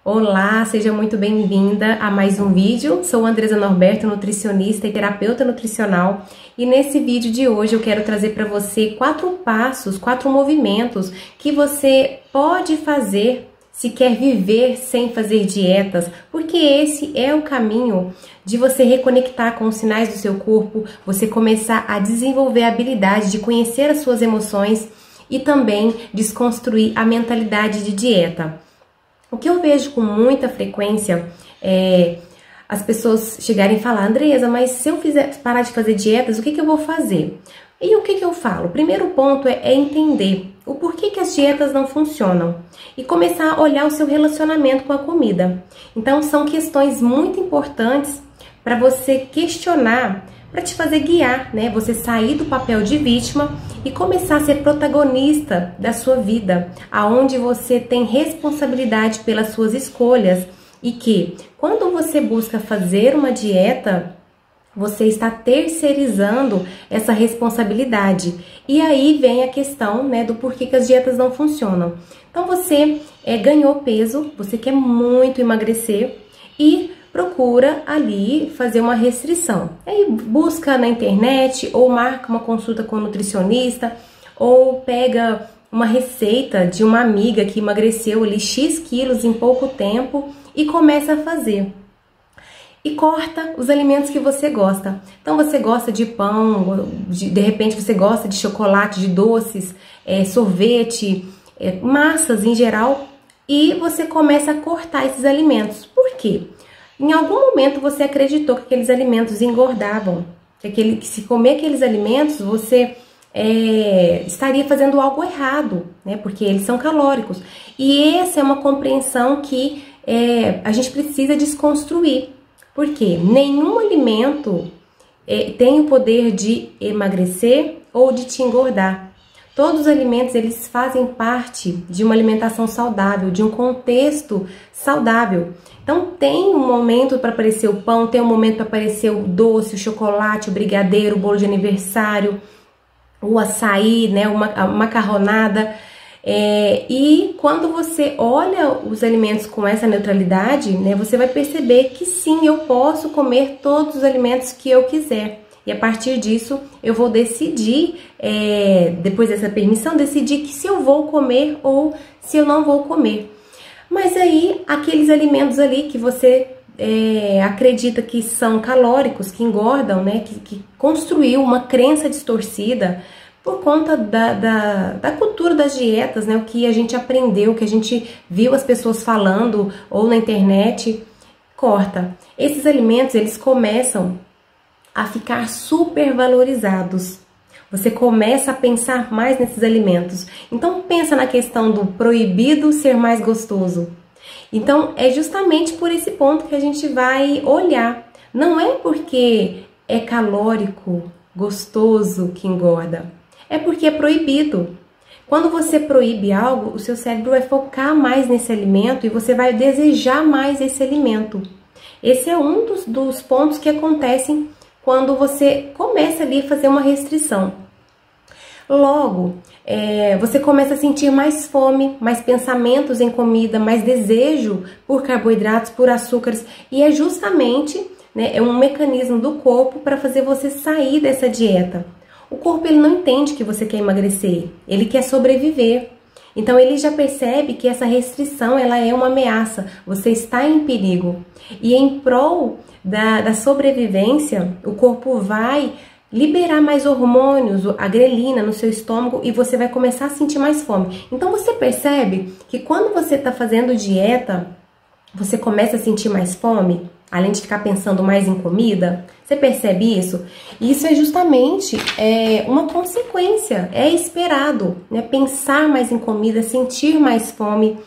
Olá, seja muito bem-vinda a mais um vídeo. Sou Andresa Norberto, nutricionista e terapeuta nutricional. E nesse vídeo de hoje eu quero trazer para você 4 passos, 4 movimentos que você pode fazer se quer viver sem fazer dietas, porque esse é o caminho de você reconectar com os sinais do seu corpo, você começar a desenvolver a habilidade de conhecer as suas emoções e também desconstruir a mentalidade de dieta. O que eu vejo com muita frequência é as pessoas chegarem e falar: Andresa, mas se eu parar de fazer dietas, o que eu vou fazer? E o que eu falo? O primeiro ponto é entender o porquê que as dietas não funcionam e começar a olhar o seu relacionamento com a comida. Então, são questões muito importantes para você questionar, para te fazer guiar, né? Você sair do papel de vítima e começar a ser protagonista da sua vida, aonde você tem responsabilidade pelas suas escolhas e que, quando você busca fazer uma dieta, você está terceirizando essa responsabilidade. E aí vem a questão, né, do porquê que as dietas não funcionam. Então você ganhou peso, você quer muito emagrecer e procura ali fazer uma restrição. Aí busca na internet ou marca uma consulta com um nutricionista ou pega uma receita de uma amiga que emagreceu ali X quilos em pouco tempo e começa a fazer. E corta os alimentos que você gosta. Então você gosta de pão, de repente você gosta de chocolate, de doces, sorvete, massas em geral, e você começa a cortar esses alimentos. Por quê? Em algum momento você acreditou que aqueles alimentos engordavam, que se comer aqueles alimentos você estaria fazendo algo errado, né? Porque eles são calóricos. E essa é uma compreensão que a gente precisa desconstruir. Porque nenhum alimento tem o poder de emagrecer ou de te engordar. Todos os alimentos, eles fazem parte de uma alimentação saudável, de um contexto saudável. Então tem um momento para aparecer o pão, tem um momento para aparecer o doce, o chocolate, o brigadeiro, o bolo de aniversário, o açaí, né, a macarronada. E quando você olha os alimentos com essa neutralidade, né, você vai perceber que sim, eu posso comer todos os alimentos que eu quiser. E a partir disso, eu vou decidir, depois dessa permissão, decidir que se eu vou comer ou se eu não vou comer. Mas aí, aqueles alimentos ali que você acredita que são calóricos, que engordam, né, que construiu uma crença distorcida por conta da cultura das dietas, né, o que a gente aprendeu, o que a gente viu as pessoas falando ou na internet, corta. Esses alimentos, eles começam a ficar super valorizados. Você começa a pensar mais nesses alimentos. Então pensa na questão do proibido ser mais gostoso. Então é justamente por esse ponto que a gente vai olhar. Não é porque é calórico, gostoso que engorda. É porque é proibido. Quando você proíbe algo, o seu cérebro vai focar mais nesse alimento e você vai desejar mais esse alimento. Esse é um dos pontos que acontecem quando você começa ali a fazer uma restrição. Logo, você começa a sentir mais fome, mais pensamentos em comida, mais desejo por carboidratos, por açúcares. E é justamente, né, um mecanismo do corpo para fazer você sair dessa dieta. O corpo, ele não entende que você quer emagrecer, ele quer sobreviver. Então ele já percebe que essa restrição, ela é uma ameaça, você está em perigo. E em prol da sobrevivência, o corpo vai liberar mais hormônios, a grelina no seu estômago, e você vai começar a sentir mais fome. Então você percebe que quando você está fazendo dieta, você começa a sentir mais fome, além de ficar pensando mais em comida. Você percebe isso? Isso é justamente uma consequência, é esperado, né? Pensar mais em comida, sentir mais fome.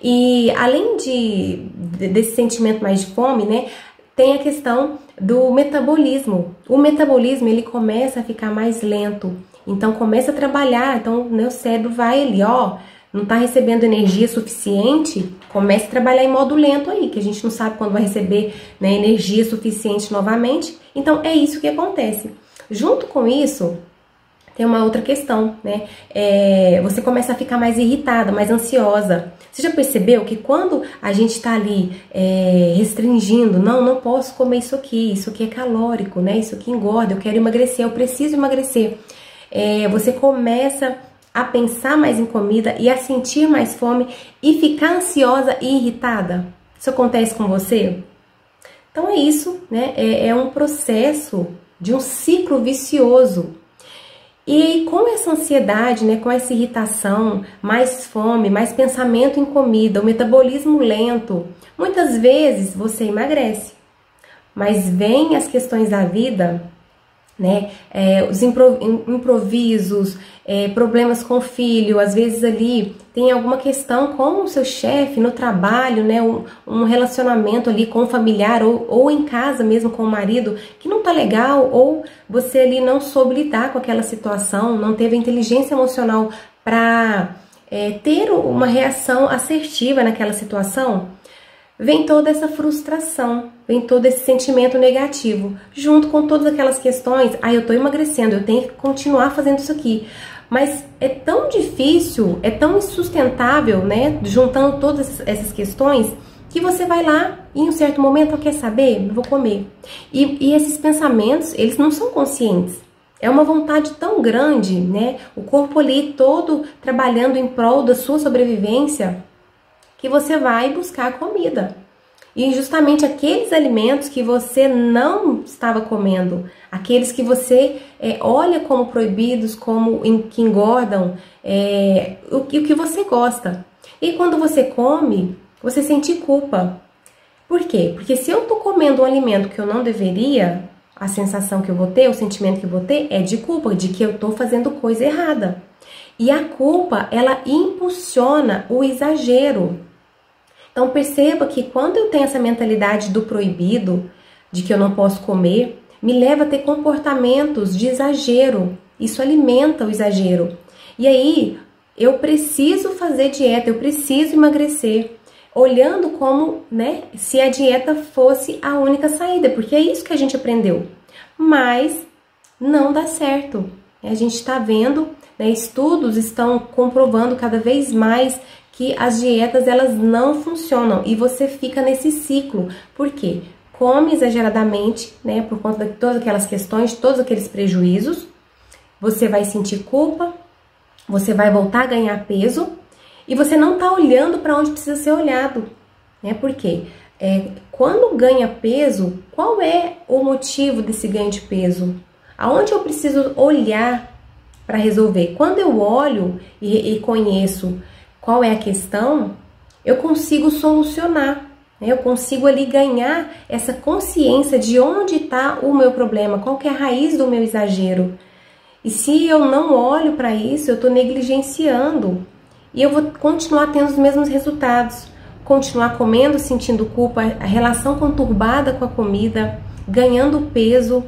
E além desse sentimento mais de fome, né, tem a questão do metabolismo. O metabolismo, ele começa a ficar mais lento. Então começa a trabalhar, então o meu cérebro vai ali, ó, não está recebendo energia suficiente, comece a trabalhar em modo lento aí, que a gente não sabe quando vai receber, né, energia suficiente novamente. Então é isso que acontece. Junto com isso, tem uma outra questão, né? Você começa a ficar mais irritada, mais ansiosa. Você já percebeu que quando a gente está ali restringindo, não posso comer isso aqui é calórico, né? Isso aqui engorda, eu quero emagrecer, eu preciso emagrecer. Você começa a pensar mais em comida e a sentir mais fome e ficar ansiosa e irritada. Isso acontece com você? Então é isso, né? É um processo de um ciclo vicioso. E aí, com essa ansiedade, né, com essa irritação, mais fome, mais pensamento em comida, o metabolismo lento, muitas vezes você emagrece. Mas vem as questões da vida, né, os improvisos, problemas com o filho, às vezes ali tem alguma questão com o seu chefe no trabalho, né, um relacionamento ali com o familiar ou em casa mesmo com o marido que não tá legal, ou você ali não soube lidar com aquela situação, não teve inteligência emocional para ter uma reação assertiva naquela situação. Vem toda essa frustração, vem todo esse sentimento negativo, junto com todas aquelas questões, eu tô emagrecendo, eu tenho que continuar fazendo isso aqui. Mas é tão difícil, é tão insustentável, né, juntando todas essas questões, que você vai lá e em um certo momento, quer saber? Eu vou comer. E esses pensamentos, eles não são conscientes. É uma vontade tão grande, né, o corpo ali todo trabalhando em prol da sua sobrevivência, que você vai buscar comida. E justamente aqueles alimentos que você não estava comendo, aqueles que você olha como proibidos, como que engordam, o que você gosta. E quando você come, você sente culpa. Por quê? Porque se eu estou comendo um alimento que eu não deveria, a sensação que eu vou ter, o sentimento que eu vou ter é de culpa, de que eu estou fazendo coisa errada. E a culpa, ela impulsiona o exagero. Então perceba que quando eu tenho essa mentalidade do proibido, de que eu não posso comer, me leva a ter comportamentos de exagero. Isso alimenta o exagero. E aí eu preciso fazer dieta, eu preciso emagrecer, olhando como, né, se a dieta fosse a única saída, porque é isso que a gente aprendeu. Mas não dá certo. A gente está vendo, né, estudos estão comprovando cada vez mais que as dietas elas não funcionam e você fica nesse ciclo. Por quê? Come exageradamente, né, por conta de todas aquelas questões, todos aqueles prejuízos, você vai sentir culpa, você vai voltar a ganhar peso e você não tá olhando para onde precisa ser olhado, né? Por quê? Quando ganha peso, qual é o motivo desse ganho de peso? Aonde eu preciso olhar para resolver? Quando eu olho e conheço qual é a questão, eu consigo solucionar, né? Eu consigo ali ganhar essa consciência de onde está o meu problema, qual que é a raiz do meu exagero. E se eu não olho para isso, eu estou negligenciando e eu vou continuar tendo os mesmos resultados, continuar comendo, sentindo culpa, a relação conturbada com a comida, ganhando peso,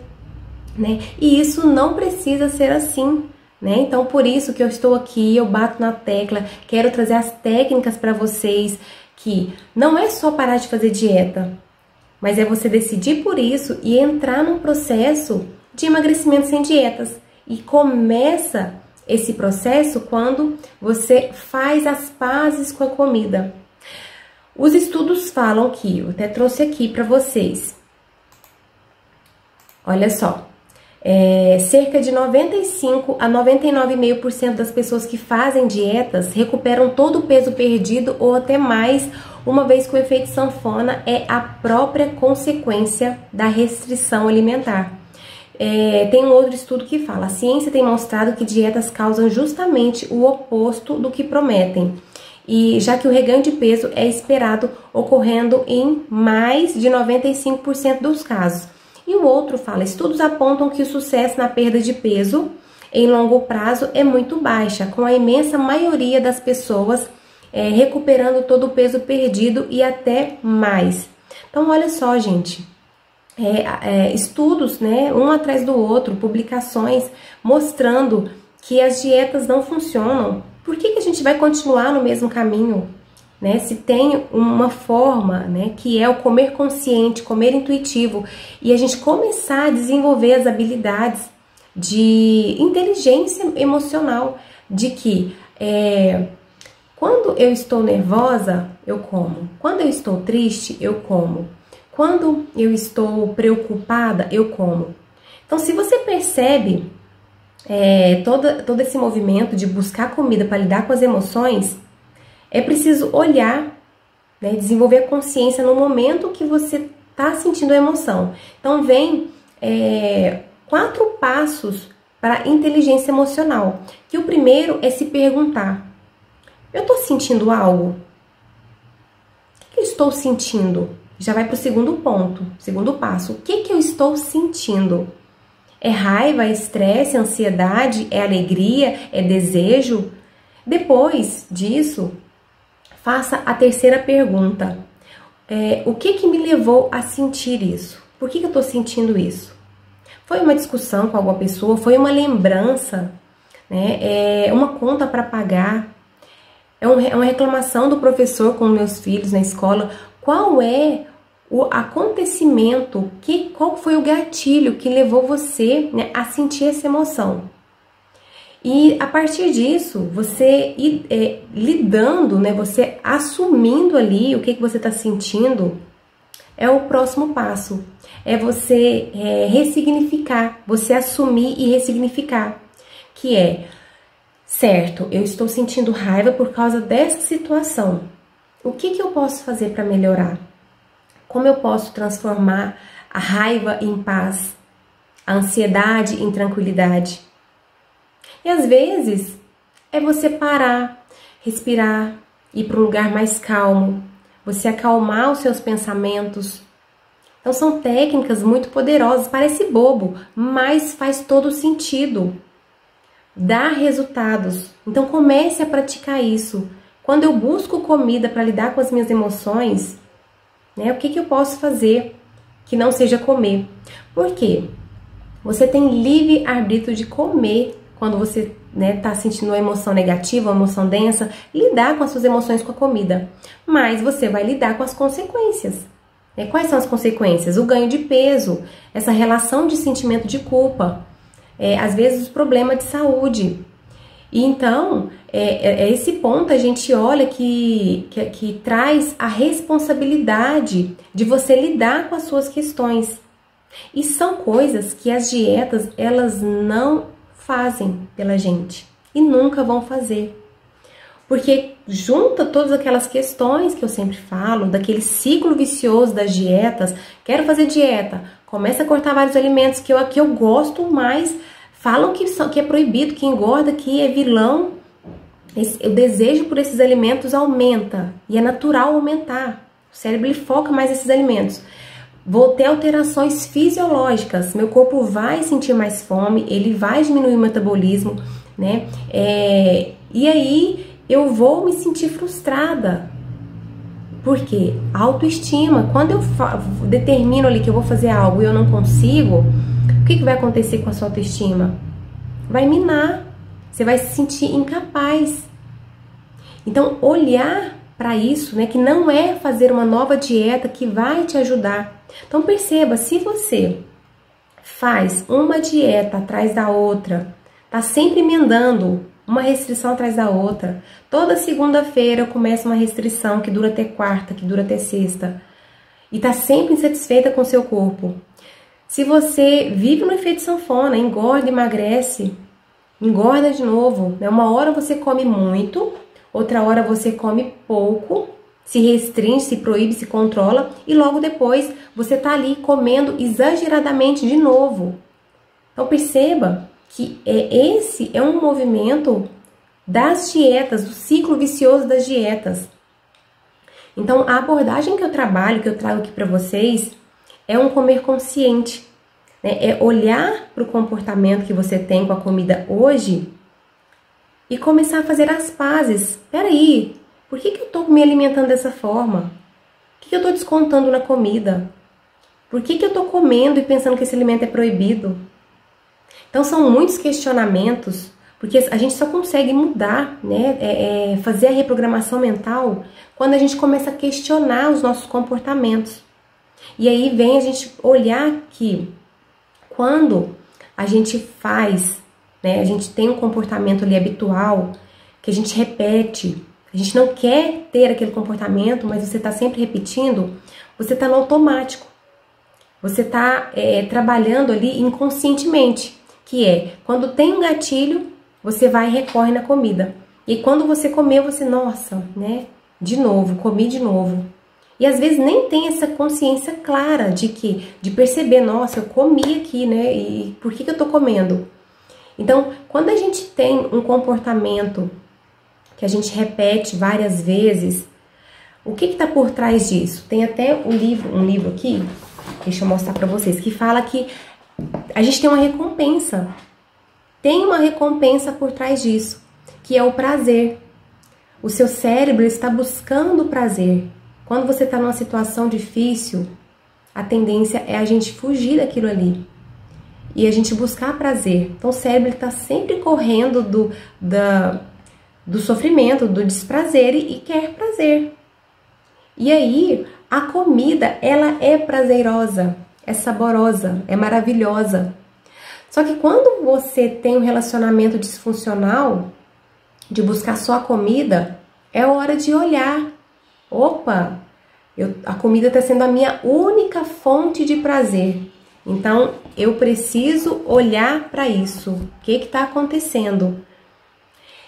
né? E isso não precisa ser assim. Né? Então, por isso que eu estou aqui, eu bato na tecla, quero trazer as técnicas para vocês, que não é só parar de fazer dieta, mas é você decidir por isso e entrar num processo de emagrecimento sem dietas. E começa esse processo quando você faz as pazes com a comida. Os estudos falam que, eu até trouxe aqui para vocês, olha só, cerca de 95 a 99,5% das pessoas que fazem dietas recuperam todo o peso perdido ou até mais, uma vez que o efeito sanfona é a própria consequência da restrição alimentar. Tem um outro estudo que fala: a ciência tem mostrado que dietas causam justamente o oposto do que prometem, e já que o reganho de peso é esperado ocorrendo em mais de 95% dos casos. E o outro fala: estudos apontam que o sucesso na perda de peso em longo prazo é muito baixa, com a imensa maioria das pessoas recuperando todo o peso perdido e até mais. Então, olha só, gente, estudos, né, um atrás do outro, publicações mostrando que as dietas não funcionam. Por que a gente vai continuar no mesmo caminho? Né, se tem uma forma, né, que é o comer consciente, comer intuitivo, e a gente começar a desenvolver as habilidades de inteligência emocional, de que Quando eu estou nervosa, eu como. Quando eu estou triste, eu como. Quando eu estou preocupada, eu como. Então, se você percebe todo esse movimento de buscar comida para lidar com as emoções, é preciso olhar, né, desenvolver a consciência no momento que você está sentindo a emoção. Então, vem 4 passos para a inteligência emocional. Que o primeiro é se perguntar: eu estou sentindo algo? O que eu estou sentindo? Já vai para o segundo ponto, segundo passo. O que eu estou sentindo? É raiva, é estresse, é ansiedade, é alegria, é desejo? Depois disso, faça a terceira pergunta. O que me levou a sentir isso? Por que eu estou sentindo isso? Foi uma discussão com alguma pessoa? Foi uma lembrança? Né? É uma conta para pagar? É uma reclamação do professor com meus filhos na escola? Qual é o acontecimento, qual foi o gatilho que levou você, né, a sentir essa emoção? E a partir disso, você lidando, né, você assumindo ali o que você está sentindo, é o próximo passo. É você ressignificar, você assumir e ressignificar. Que é, certo, eu estou sentindo raiva por causa dessa situação. O que eu posso fazer para melhorar? Como eu posso transformar a raiva em paz, a ansiedade em tranquilidade? E às vezes é você parar, respirar, ir para um lugar mais calmo, você acalmar os seus pensamentos. Então são técnicas muito poderosas, parece bobo, mas faz todo sentido. Dá resultados. Então comece a praticar isso. Quando eu busco comida para lidar com as minhas emoções, né, o que eu posso fazer que não seja comer? Por quê? Você tem livre arbítrio de comer quando você tá sentindo uma emoção negativa, uma emoção densa, lidar com as suas emoções com a comida. Mas você vai lidar com as consequências. Quais são as consequências? O ganho de peso, essa relação de sentimento de culpa, às vezes os problemas de saúde. E então, esse ponto a gente olha que traz a responsabilidade de você lidar com as suas questões. E são coisas que as dietas, elas não fazem pela gente e nunca vão fazer. Porque junta todas aquelas questões que eu sempre falo, daquele ciclo vicioso das dietas. Quero fazer dieta, começa a cortar vários alimentos que eu gosto, mas falam que é proibido, que engorda, que é vilão. O desejo por esses alimentos aumenta e é natural aumentar. O cérebro ele foca mais nesses alimentos. Vou ter alterações fisiológicas, meu corpo vai sentir mais fome, ele vai diminuir o metabolismo, né? E aí eu vou me sentir frustrada. Por quê? Autoestima. Quando eu determino ali que eu vou fazer algo e eu não consigo, o que vai acontecer com a sua autoestima? Vai minar. Você vai se sentir incapaz. Então, olhar para isso, né, que não é fazer uma nova dieta que vai te ajudar. Então, perceba, se você faz uma dieta atrás da outra, tá sempre emendando uma restrição atrás da outra, toda segunda-feira começa uma restrição que dura até quarta, que dura até sexta, e tá sempre insatisfeita com o seu corpo. Se você vive no efeito sanfona, engorda, emagrece, engorda de novo, né? Uma hora você come muito, outra hora você come pouco, se restringe, se proíbe, se controla, e logo depois você tá ali comendo exageradamente de novo. Então perceba que esse é um movimento das dietas, do ciclo vicioso das dietas. Então a abordagem que eu trabalho, que eu trago aqui para vocês, é um comer consciente, né? É olhar para o comportamento que você tem com a comida hoje e começar a fazer as pazes. Peraí, por que eu estou me alimentando dessa forma? O que eu estou descontando na comida? Por que eu estou comendo e pensando que esse alimento é proibido? Então são muitos questionamentos, porque a gente só consegue mudar, né? Fazer a reprogramação mental quando a gente começa a questionar os nossos comportamentos. E aí vem a gente olhar que quando a gente faz, né, a gente tem um comportamento ali habitual, que a gente repete, a gente não quer ter aquele comportamento, mas você está sempre repetindo, você está no automático. Você está trabalhando ali inconscientemente, que é, quando tem um gatilho, você vai e recorre na comida. E quando você comer, você, nossa, né, de novo, comi de novo. E às vezes nem tem essa consciência clara de perceber, nossa, eu comi aqui, né, e por que eu tô comendo? Então, quando a gente tem um comportamento que a gente repete várias vezes, o que tá por trás disso? Tem até um livro aqui, deixa eu mostrar pra vocês, que fala que a gente tem uma recompensa. Tem uma recompensa por trás disso, que é o prazer. O seu cérebro está buscando prazer. Quando você está numa situação difícil, a tendência é a gente fugir daquilo ali e a gente buscar prazer. Então o cérebro está sempre correndo do sofrimento, do desprazer e quer prazer. E aí a comida, ela é prazerosa, é saborosa, é maravilhosa. Só que quando você tem um relacionamento disfuncional, de buscar só a comida, é hora de olhar. Opa, a comida está sendo a minha única fonte de prazer. Então, eu preciso olhar para isso. O que está acontecendo?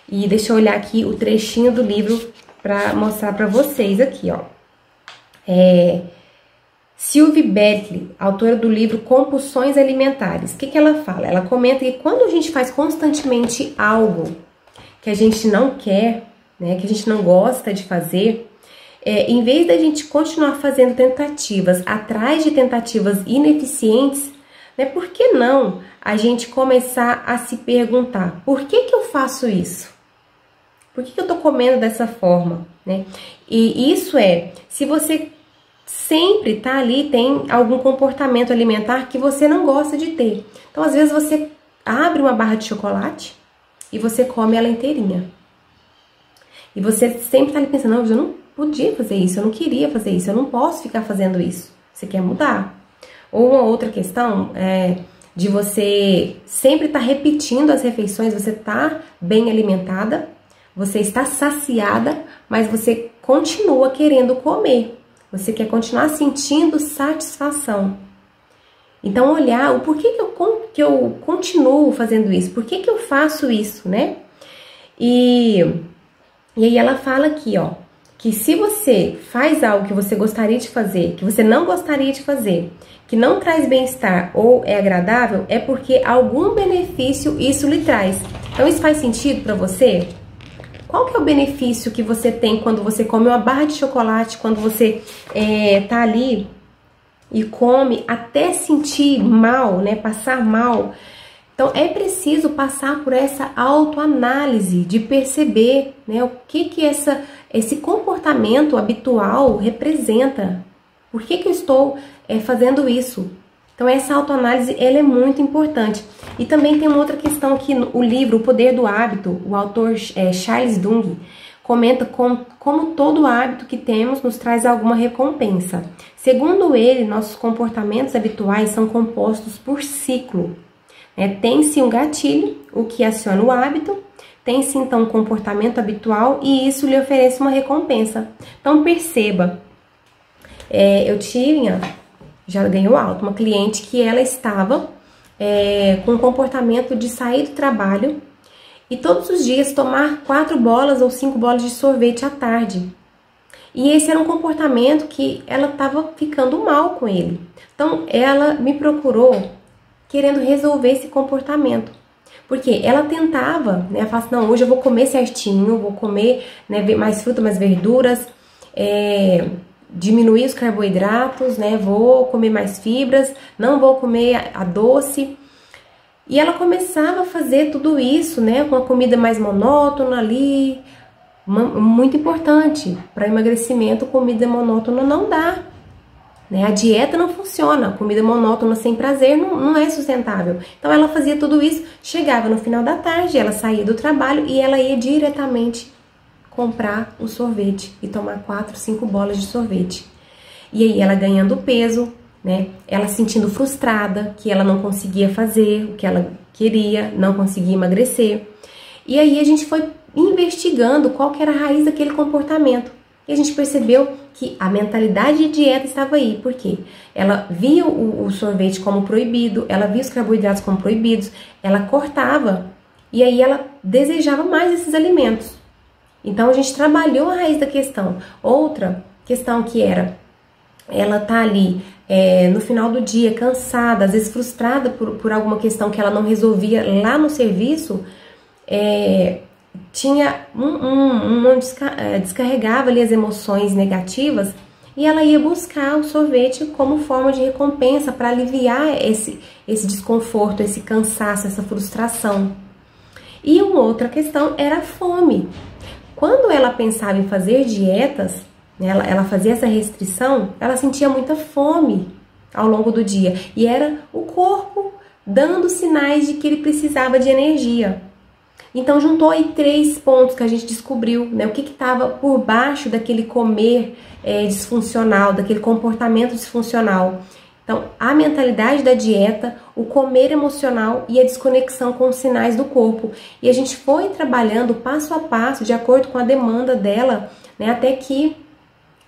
E deixa eu olhar aqui o trechinho do livro para mostrar para vocês aqui, ó. Sylvie Berkley, autora do livro Compulsões Alimentares. O que ela fala? Ela comenta que quando a gente faz constantemente algo que a gente não quer, né, que a gente não gosta de fazer, em vez da gente continuar fazendo tentativas atrás de tentativas ineficientes, né, por que não a gente começar a se perguntar, por que eu faço isso? Por que eu tô comendo dessa forma? Né? E isso se você sempre tá ali, tem algum comportamento alimentar que você não gosta de ter. Então, às vezes, você abre uma barra de chocolate e você come ela inteirinha. E você sempre tá ali pensando, não, eu não podia fazer isso, eu não queria fazer isso, eu não posso ficar fazendo isso. Você quer mudar. Ou uma outra questão de você sempre estar repetindo as refeições, você tá bem alimentada, você está saciada, mas você continua querendo comer. Você quer continuar sentindo satisfação. Então, olhar o porquê que eu continuo fazendo isso, por que eu faço isso, né? E aí ela fala aqui, ó, que se você faz algo que você gostaria de fazer, que você não gostaria de fazer, que não traz bem-estar ou é agradável, é porque algum benefício isso lhe traz. Então, isso faz sentido para você? Qual que é o benefício que você tem quando você come uma barra de chocolate, quando você tá ali e come até sentir mal, né, passar mal? Então, é preciso passar por essa autoanálise de perceber, né, o que esse comportamento habitual representa. Por que eu estou fazendo isso? Então, essa autoanálise, ela é muito importante. E também tem uma outra questão que o livro O Poder do Hábito, o autor Charles Duhigg, comenta como todo hábito que temos nos traz alguma recompensa. Segundo ele, nossos comportamentos habituais são compostos por ciclo. Tem-se um gatilho, o que aciona o hábito, tem-se então um comportamento habitual e isso lhe oferece uma recompensa. Então perceba, eu já ganhou alto, uma cliente que ela estava com um comportamento de sair do trabalho e todos os dias tomar 4 bolas ou 5 bolas de sorvete à tarde. E esse era um comportamento que ela estava ficando mal com ele. Então ela me procurou querendo resolver esse comportamento. Porque ela tentava, né? Ela falava assim, não, hoje eu vou comer certinho, vou comer, né, mais fruta, mais verduras, diminuir os carboidratos, né? Vou comer mais fibras, não vou comer a doce. E ela começava a fazer tudo isso, né? Com a comida mais monótona ali. Muito importante. Para emagrecimento, comida monótona não dá. Né? A dieta não funciona, comida monótona sem prazer não é sustentável. Então ela fazia tudo isso, chegava no final da tarde, ela saía do trabalho e ela ia diretamente comprar o sorvete e tomar 4, 5 bolas de sorvete. E aí ela ganhando peso, né? Ela sentindo frustrada, que ela não conseguia fazer o que ela queria, não conseguia emagrecer. E aí a gente foi investigando qual que era a raiz daquele comportamento. E a gente percebeu que a mentalidade de dieta estava aí. Por quê? Ela via o sorvete como proibido, ela via os carboidratos como proibidos, ela cortava e aí ela desejava mais esses alimentos. Então a gente trabalhou a raiz da questão. Outra questão que era, ela tá ali no final do dia, cansada, às vezes frustrada por alguma questão que ela não resolvia lá no serviço, tinha descarregava ali as emoções negativas e ela ia buscar o sorvete como forma de recompensa para aliviar esse desconforto, esse cansaço, essa frustração. E uma outra questão era a fome. Quando ela pensava em fazer dietas, ela fazia essa restrição, ela sentia muita fome ao longo do dia. E era o corpo dando sinais de que ele precisava de energia. Então juntou aí 3 pontos que a gente descobriu, né? O que estava por baixo daquele comer disfuncional, daquele comportamento disfuncional. Então, a mentalidade da dieta, o comer emocional e a desconexão com os sinais do corpo. E a gente foi trabalhando passo a passo, de acordo com a demanda dela, né, até que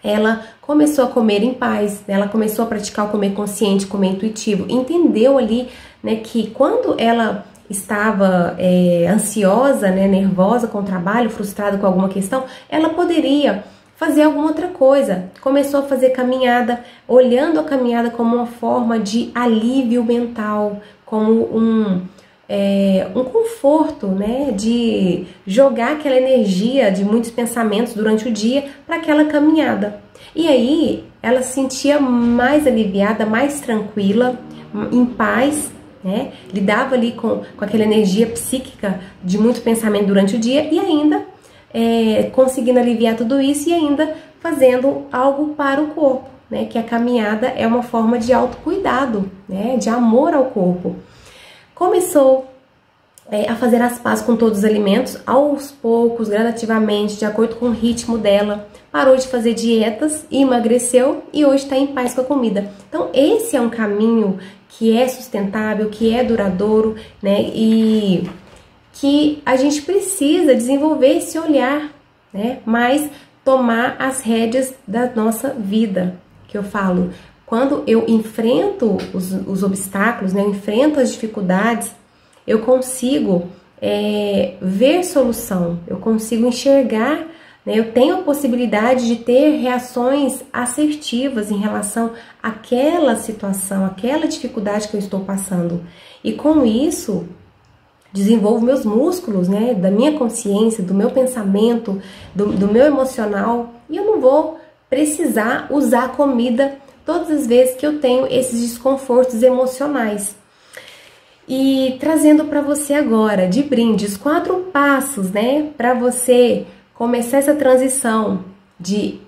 ela começou a comer em paz, né, ela começou a praticar o comer consciente, comer intuitivo. Entendeu ali, né, que quando ela estava ansiosa, né, nervosa com o trabalho, frustrada com alguma questão, ela poderia fazer alguma outra coisa. Começou a fazer caminhada, olhando a caminhada como uma forma de alívio mental, como um conforto, né, de jogar aquela energia de muitos pensamentos durante o dia para aquela caminhada. E aí ela se sentia mais aliviada, mais tranquila, em paz, né, lidava ali com aquela energia psíquica de muito pensamento durante o dia e ainda conseguindo aliviar tudo isso e ainda fazendo algo para o corpo, né? Que a caminhada é uma forma de autocuidado, né? De amor ao corpo. Começou a fazer as pazes com todos os alimentos, aos poucos, gradativamente, de acordo com o ritmo dela. Parou de fazer dietas, emagreceu e hoje está em paz com a comida. Então esse é um caminho que é sustentável, que é duradouro, né? E que a gente precisa desenvolver esse olhar, né? Mas tomar as rédeas da nossa vida, que eu falo. Quando eu enfrento os obstáculos, né? Eu enfrento as dificuldades, eu consigo ver solução, eu consigo enxergar, né? Eu tenho a possibilidade de ter reações assertivas em relação àquela situação, àquela dificuldade que eu estou passando. E com isso, desenvolvo meus músculos, né, da minha consciência, do meu pensamento, do meu emocional, e eu não vou precisar usar a comida todas as vezes que eu tenho esses desconfortos emocionais. E trazendo para você agora, de brinde, os 4 passos, né, para você começar essa transição de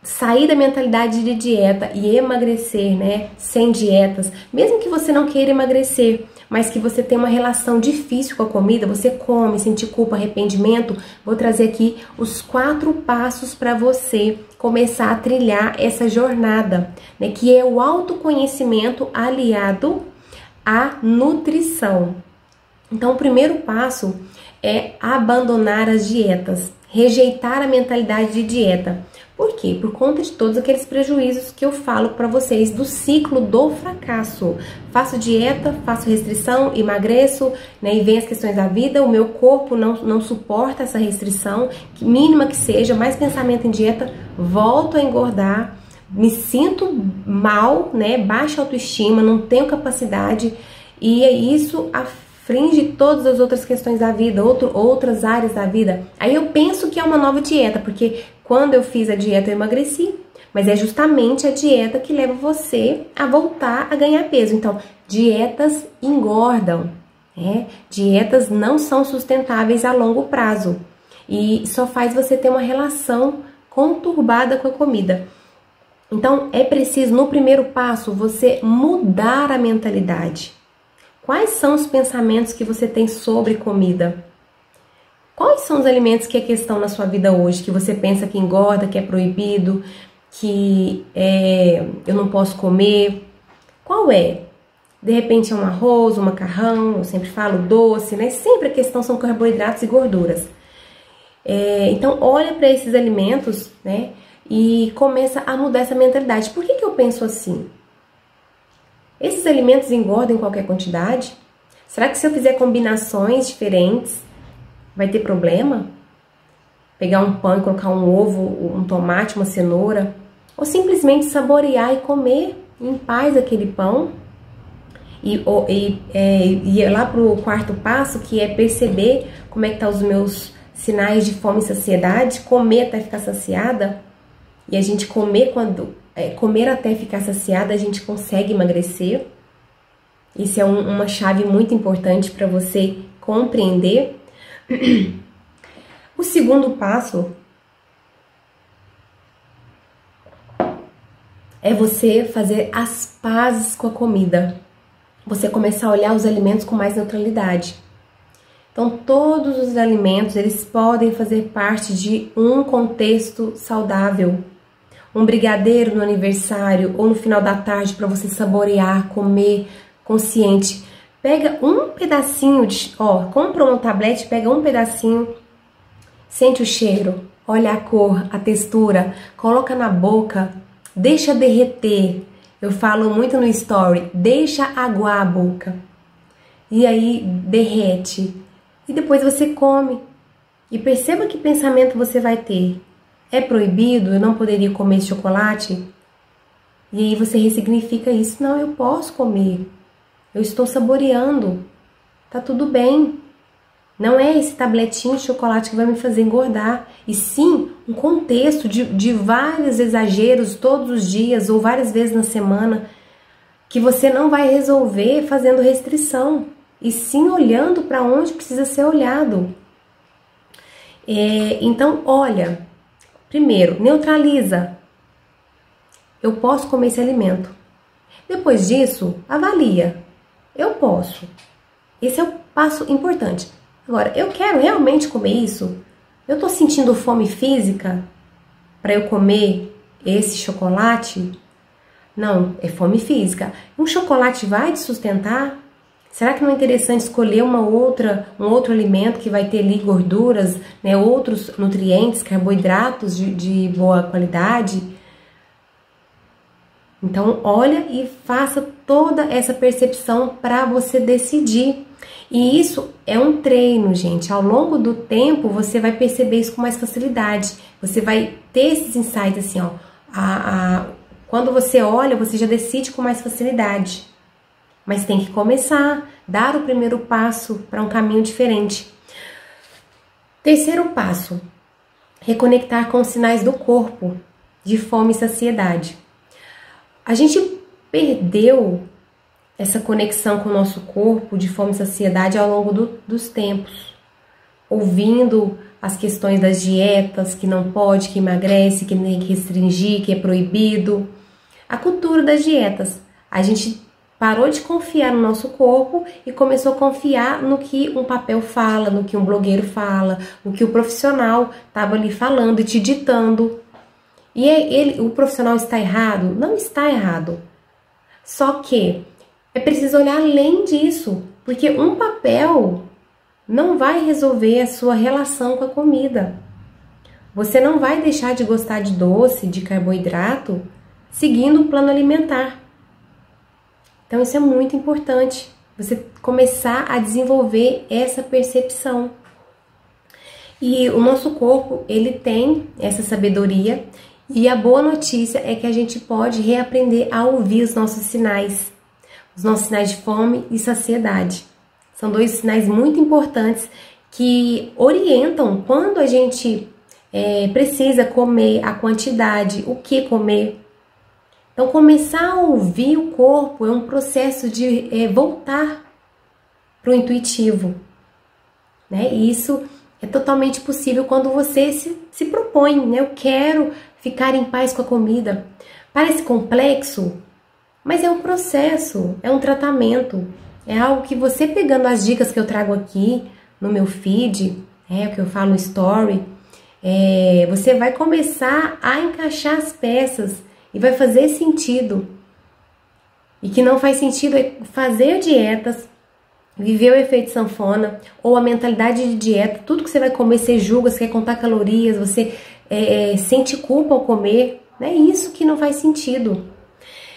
sair da mentalidade de dieta e emagrecer, né, sem dietas, mesmo que você não queira emagrecer, mas que você tem uma relação difícil com a comida, você come, sente culpa, arrependimento, vou trazer aqui os 4 passos para você começar a trilhar essa jornada, né, que é o autoconhecimento aliado à nutrição. Então, o primeiro passo é abandonar as dietas, rejeitar a mentalidade de dieta. Por quê? Por conta de todos aqueles prejuízos que eu falo para vocês do ciclo do fracasso. Faço dieta, faço restrição, emagreço, né, e vem as questões da vida, o meu corpo não suporta essa restrição, mínima que seja, mais pensamento em dieta, volto a engordar, me sinto mal, né, baixa autoestima, não tenho capacidade, e isso aflige todas as outras questões da vida, outras áreas da vida. Aí eu penso que é uma nova dieta, porque quando eu fiz a dieta eu emagreci, mas é justamente a dieta que leva você a voltar a ganhar peso. Então, dietas engordam, né? Dietas não são sustentáveis a longo prazo e só faz você ter uma relação conturbada com a comida. Então, é preciso, no primeiro passo, você mudar a mentalidade. Quais são os pensamentos que você tem sobre comida? Quais são os alimentos que é questão na sua vida hoje, que você pensa que engorda, que é proibido, que eu não posso comer? Qual é? De repente é um arroz, um macarrão, eu sempre falo doce, né? Sempre a questão são carboidratos e gorduras. Então, olha para esses alimentos, né? E começa a mudar essa mentalidade. Por que eu penso assim? Esses alimentos engordam em qualquer quantidade? Será que se eu fizer combinações diferentes, vai ter problema? Pegar um pão e colocar um ovo, um tomate, uma cenoura? Ou simplesmente saborear e comer em paz aquele pão? E ir lá pro quarto passo, que é perceber como é que tá os meus sinais de fome e saciedade, comer até ficar saciada. E a gente comer comer até ficar saciada, a gente consegue emagrecer. Isso é uma chave muito importante para você compreender. O segundo passo é você fazer as pazes com a comida. Você começar a olhar os alimentos com mais neutralidade. Então, todos os alimentos, eles podem fazer parte de um contexto saudável. Um brigadeiro no aniversário ou no final da tarde para você saborear, comer consciente. Pega um pedacinho compra um tablete, pega um pedacinho, sente o cheiro, olha a cor, a textura, coloca na boca, deixa derreter. Eu falo muito no story, deixa aguar a boca. E aí derrete. E depois você come. E perceba que pensamento você vai ter. É proibido? Eu não poderia comer esse chocolate? E aí você ressignifica isso. Não, eu posso comer. Eu estou saboreando. Tá tudo bem. Não é esse tabletinho de chocolate que vai me fazer engordar. E sim, um contexto de vários exageros todos os dias ou várias vezes na semana que você não vai resolver fazendo restrição. E sim olhando para onde precisa ser olhado. Então, olha... Primeiro, neutraliza. Eu posso comer esse alimento. Depois disso, avalia. Eu posso. Esse é o passo importante. Agora, eu quero realmente comer isso? Eu tô sentindo fome física para eu comer esse chocolate? Não, é fome física. Um chocolate vai te sustentar? Será que não é interessante escolher um outro alimento que vai ter ali gorduras, né, outros nutrientes, carboidratos de boa qualidade? Então, olha e faça toda essa percepção para você decidir. E isso é um treino, gente. Ao longo do tempo, você vai perceber isso com mais facilidade. Você vai ter esses insights assim, ó. Quando você olha, você já decide com mais facilidade. Mas tem que começar, dar o primeiro passo para um caminho diferente. Terceiro passo, reconectar com os sinais do corpo, de fome e saciedade. A gente perdeu essa conexão com o nosso corpo de fome e saciedade ao longo dos tempos. Ouvindo as questões das dietas, que não pode, que emagrece, que tem que restringir, que é proibido. A cultura das dietas. A gente parou de confiar no nosso corpo e começou a confiar no que um papel fala, no que um blogueiro fala, no que o profissional estava ali falando e te ditando. E o profissional está errado? Não está errado. Só que é preciso olhar além disso, porque um papel não vai resolver a sua relação com a comida. Você não vai deixar de gostar de doce, de carboidrato, seguindo o plano alimentar. Então isso é muito importante, você começar a desenvolver essa percepção. E o nosso corpo, ele tem essa sabedoria, e a boa notícia é que a gente pode reaprender a ouvir os nossos sinais de fome e saciedade. São dois sinais muito importantes que orientam quando a gente precisa comer, a quantidade, o que comer. Então, começar a ouvir o corpo é um processo de voltar para o intuitivo, né? E isso é totalmente possível quando você se propõe, né? Eu quero ficar em paz com a comida. Parece complexo, mas é um processo, é um tratamento. É algo que você pegando as dicas que eu trago aqui no meu feed, o que eu falo no story, você vai começar a encaixar as peças e vai fazer sentido. E que não faz sentido é fazer dietas viveu o efeito sanfona, ou a mentalidade de dieta, tudo que você vai comer, você julga, você quer contar calorias, você sente culpa ao comer, é isso que não faz sentido.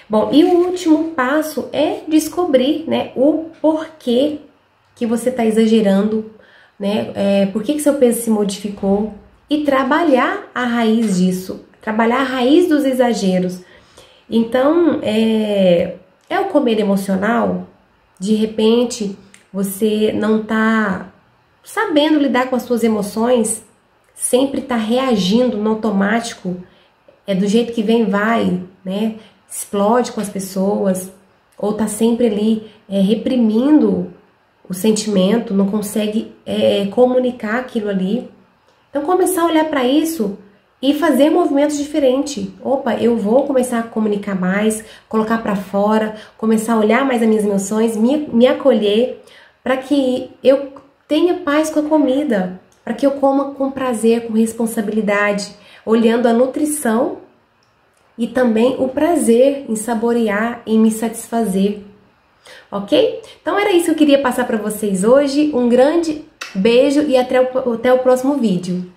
Bom, e o último passo é descobrir, né, o porquê que você está exagerando, né, por que seu peso se modificou, e trabalhar a raiz disso, trabalhar a raiz dos exageros. Então, é o comer emocional. De repente, você não tá sabendo lidar com as suas emoções, sempre tá reagindo no automático, do jeito que vem, vai, né? Explode com as pessoas, ou tá sempre ali reprimindo o sentimento, não consegue comunicar aquilo ali. Então, começar a olhar para isso e fazer movimentos diferentes. Opa, eu vou começar a comunicar mais, colocar para fora, começar a olhar mais as minhas emoções, me acolher, para que eu tenha paz com a comida, para que eu coma com prazer, com responsabilidade, olhando a nutrição e também o prazer em saborear, em me satisfazer. Ok? Então era isso que eu queria passar para vocês hoje. Um grande beijo e até o próximo vídeo.